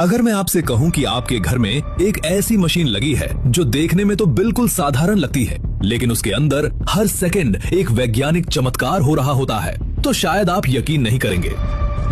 अगर मैं आपसे कहूं कि आपके घर में एक ऐसी मशीन लगी है जो देखने में तो बिल्कुल साधारण लगती है, लेकिन उसके अंदर हर सेकंड एक वैज्ञानिक चमत्कार हो रहा होता है, तो शायद आप यकीन नहीं करेंगे।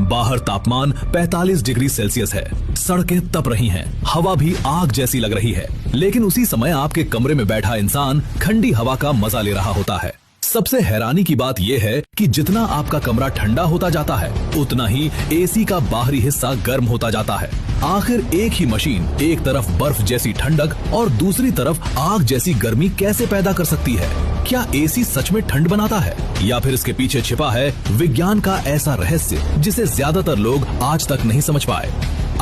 बाहर तापमान 45 डिग्री सेल्सियस है, सड़कें तप रही हैं, हवा भी आग जैसी लग रही है, लेकिन उसी समय आपके कमरे में बैठा इंसान ठंडी हवा का मजा ले रहा होता है। सबसे हैरानी की बात यह है कि जितना आपका कमरा ठंडा होता जाता है, उतना ही एसी का बाहरी हिस्सा गर्म होता जाता है। आखिर एक ही मशीन एक तरफ बर्फ जैसी ठंडक और दूसरी तरफ आग जैसी गर्मी कैसे पैदा कर सकती है? क्या एसी सच में ठंड बनाता है, या फिर इसके पीछे छिपा है विज्ञान का ऐसा रहस्य जिसे ज्यादातर लोग आज तक नहीं समझ पाए?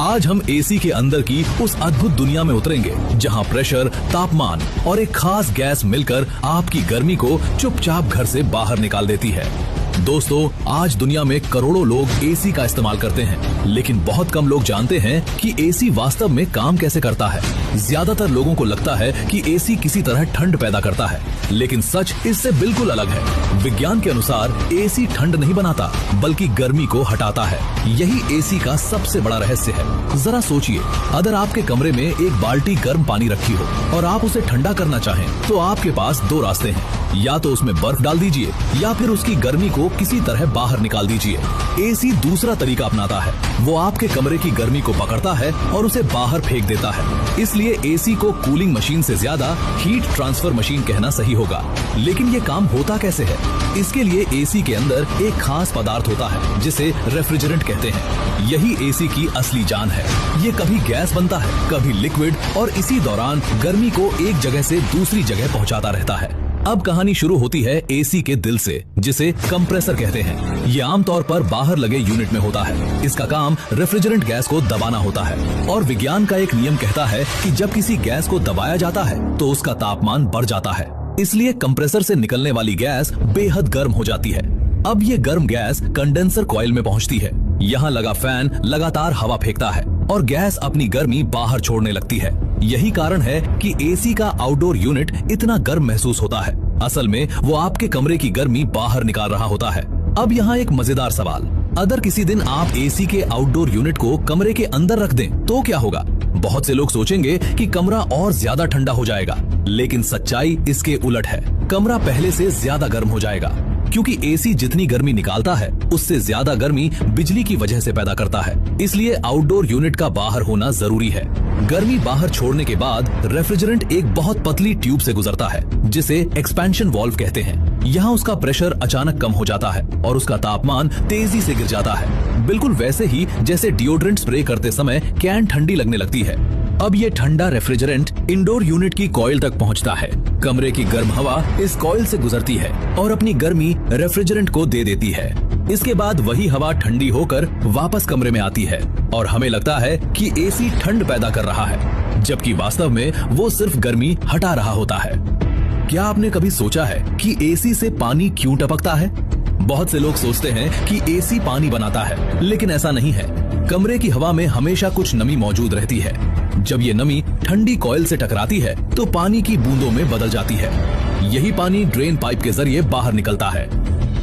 आज हम एसी के अंदर की उस अद्भुत दुनिया में उतरेंगे, जहां प्रेशर, तापमान और एक खास गैस मिलकर आपकी गर्मी को चुपचाप घर से बाहर निकाल देती है। दोस्तों, आज दुनिया में करोड़ों लोग एसी का इस्तेमाल करते हैं, लेकिन बहुत कम लोग जानते हैं कि एसी वास्तव में काम कैसे करता है। ज्यादातर लोगों को लगता है कि एसी किसी तरह ठंड पैदा करता है, लेकिन सच इससे बिल्कुल अलग है। विज्ञान के अनुसार एसी ठंड नहीं बनाता, बल्कि गर्मी को हटाता है। यही एसी का सबसे बड़ा रहस्य है। जरा सोचिए, अगर आपके कमरे में एक बाल्टी गर्म पानी रखी हो और आप उसे ठंडा करना चाहें, तो आपके पास दो रास्ते हैं। या तो उसमें बर्फ डाल दीजिए, या फिर उसकी गर्मी को किसी तरह बाहर निकाल दीजिए। एसी दूसरा तरीका अपनाता है। वो आपके कमरे की गर्मी को पकड़ता है और उसे बाहर फेंक देता है। इसलिए एसी को कूलिंग मशीन से ज्यादा हीट ट्रांसफर मशीन कहना सही होगा। लेकिन ये काम होता कैसे है? इसके लिए एसी के अंदर एक खास पदार्थ होता है जिसे रेफ्रिजरेंट कहते हैं। यही एसी की असली जान है। ये कभी गैस बनता है, कभी लिक्विड, और इसी दौरान गर्मी को एक जगह से दूसरी जगह पहुंचाता रहता है। अब कहानी शुरू होती है एसी के दिल से, जिसे कंप्रेसर कहते हैं। ये आमतौर पर बाहर लगे यूनिट में होता है। इसका काम रेफ्रिजरेंट गैस को दबाना होता है, और विज्ञान का एक नियम कहता है कि जब किसी गैस को दबाया जाता है तो उसका तापमान बढ़ जाता है। इसलिए कंप्रेसर से निकलने वाली गैस बेहद गर्म हो जाती है। अब ये गर्म गैस कंडेंसर कॉइल में पहुंचती है। यहाँ लगा फैन लगातार हवा फेंकता है और गैस अपनी गर्मी बाहर छोड़ने लगती है। यही कारण है कि एसी का आउटडोर यूनिट इतना गर्म महसूस होता है। असल में वो आपके कमरे की गर्मी बाहर निकाल रहा होता है। अब यहाँ एक मजेदार सवाल, अगर किसी दिन आप एसी के आउटडोर यूनिट को कमरे के अंदर रख दें तो क्या होगा? बहुत से लोग सोचेंगे कि कमरा और ज्यादा ठंडा हो जाएगा, लेकिन सच्चाई इसके उलट है। कमरा पहले से ज्यादा गर्म हो जाएगा, क्योंकि एसी जितनी गर्मी निकालता है उससे ज्यादा गर्मी बिजली की वजह से पैदा करता है। इसलिए आउटडोर यूनिट का बाहर होना जरूरी है। गर्मी बाहर छोड़ने के बाद रेफ्रिजरेंट एक बहुत पतली ट्यूब से गुजरता है, जिसे एक्सपेंशन वाल्व कहते हैं। यहाँ उसका प्रेशर अचानक कम हो जाता है और उसका तापमान तेजी से गिर जाता है, बिल्कुल वैसे ही जैसे डिओड्रेंट स्प्रे करते समय कैन ठंडी लगने लगती है। अब ये ठंडा रेफ्रिजरेंट इंडोर यूनिट की कॉइल तक पहुंचता है। कमरे की गर्म हवा इस कॉइल से गुजरती है और अपनी गर्मी रेफ्रिजरेंट को दे देती है। इसके बाद वही हवा ठंडी होकर वापस कमरे में आती है और हमें लगता है कि एसी ठंड पैदा कर रहा है, जबकि वास्तव में वो सिर्फ गर्मी हटा रहा होता है। क्या आपने कभी सोचा है कि एसी से पानी क्यों टपकता है? बहुत से लोग सोचते हैं कि एसी पानी बनाता है, लेकिन ऐसा नहीं है। कमरे की हवा में हमेशा कुछ नमी मौजूद रहती है। जब ये नमी ठंडी कॉइल से टकराती है तो पानी की बूंदों में बदल जाती है। यही पानी ड्रेन पाइप के जरिए बाहर निकलता है।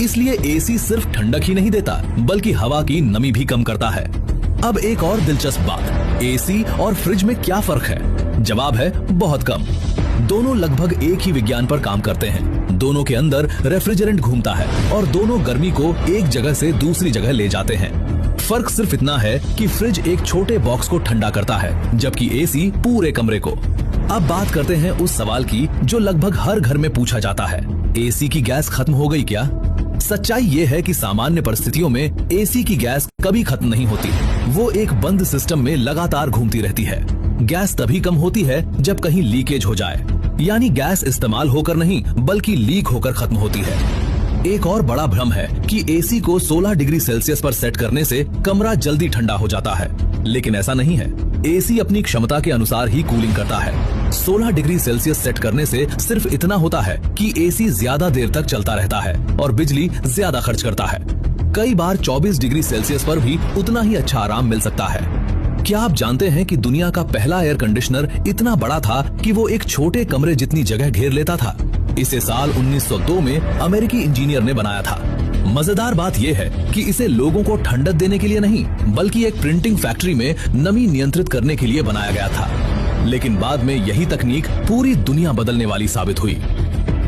इसलिए एसी सिर्फ ठंडक ही नहीं देता, बल्कि हवा की नमी भी कम करता है। अब एक और दिलचस्प बात, एसी और फ्रिज में क्या फर्क है? जवाब है बहुत कम। दोनों लगभग एक ही विज्ञान पर काम करते हैं। दोनों के अंदर रेफ्रिजरेंट घूमता है और दोनों गर्मी को एक जगह से दूसरी जगह ले जाते हैं। फर्क सिर्फ इतना है कि फ्रिज एक छोटे बॉक्स को ठंडा करता है, जबकि एसी पूरे कमरे को। अब बात करते हैं उस सवाल की जो लगभग हर घर में पूछा जाता है, एसी की गैस खत्म हो गई क्या? सच्चाई ये है कि सामान्य परिस्थितियों में एसी की गैस कभी खत्म नहीं होती। वो एक बंद सिस्टम में लगातार घूमती रहती है। गैस तभी कम होती है जब कहीं लीकेज हो जाए, यानी गैस इस्तेमाल होकर नहीं बल्कि लीक होकर खत्म होती है। एक और बड़ा भ्रम है कि एसी को 16 डिग्री सेल्सियस पर सेट करने से कमरा जल्दी ठंडा हो जाता है, लेकिन ऐसा नहीं है। एसी अपनी क्षमता के अनुसार ही कूलिंग करता है। 16 डिग्री सेल्सियस सेट करने से सिर्फ इतना होता है कि एसी ज्यादा देर तक चलता रहता है और बिजली ज्यादा खर्च करता है। कई बार 24 डिग्री सेल्सियस पर भी उतना ही अच्छा आराम मिल सकता है। क्या आप जानते हैं कि दुनिया का पहला एयर कंडीशनर इतना बड़ा था कि वो एक छोटे कमरे जितनी जगह घेर लेता था? इसे साल 1902 में अमेरिकी इंजीनियर ने बनाया था। मजेदार बात यह है कि इसे लोगों को ठंडक देने के लिए नहीं, बल्कि एक प्रिंटिंग फैक्ट्री में नमी नियंत्रित करने के लिए बनाया गया था। लेकिन बाद में यही तकनीक पूरी दुनिया बदलने वाली साबित हुई।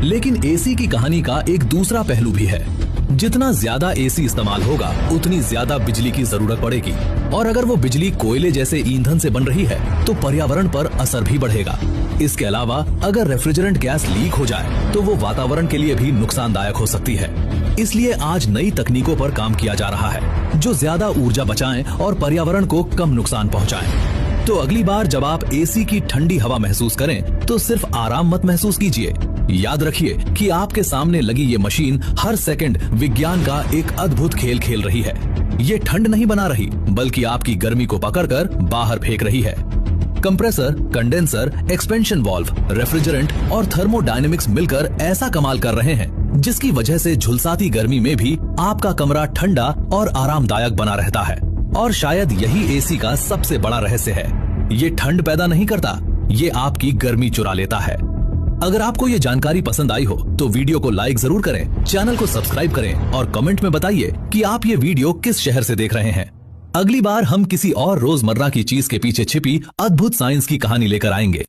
लेकिन एसी की कहानी का एक दूसरा पहलू भी है। जितना ज्यादा एसी इस्तेमाल होगा, उतनी ज्यादा बिजली की जरूरत पड़ेगी, और अगर वो बिजली कोयले जैसे ईंधन से बन रही है तो पर्यावरण पर असर भी बढ़ेगा। इसके अलावा अगर रेफ्रिजरेंट गैस लीक हो जाए तो वो वातावरण के लिए भी नुकसानदायक हो सकती है। इसलिए आज नई तकनीकों पर काम किया जा रहा है जो ज्यादा ऊर्जा बचाएं और पर्यावरण को कम नुकसान पहुंचाएं। तो अगली बार जब आप एसी की ठंडी हवा महसूस करें तो सिर्फ आराम मत महसूस कीजिए। याद रखिए कि आपके सामने लगी ये मशीन हर सेकंड विज्ञान का एक अद्भुत खेल खेल रही है। ये ठंड नहीं बना रही, बल्कि आपकी गर्मी को पकड़कर बाहर फेंक रही है। Compressor, condenser, expansion valve, refrigerant और थर्मोडायनेमिक्स मिलकर ऐसा कमाल कर रहे हैं जिसकी वजह से झुलसाती गर्मी में भी आपका कमरा ठंडा और आरामदायक बना रहता है। और शायद यही एसी का सबसे बड़ा रहस्य है। ये ठंड पैदा नहीं करता, ये आपकी गर्मी चुरा लेता है। अगर आपको ये जानकारी पसंद आई हो तो वीडियो को लाइक जरूर करें, चैनल को सब्सक्राइब करें और कमेंट में बताइए कि आप ये वीडियो किस शहर से देख रहे हैं। अगली बार हम किसी और रोजमर्रा की चीज के पीछे छिपी अद्भुत साइंस की कहानी लेकर आएंगे।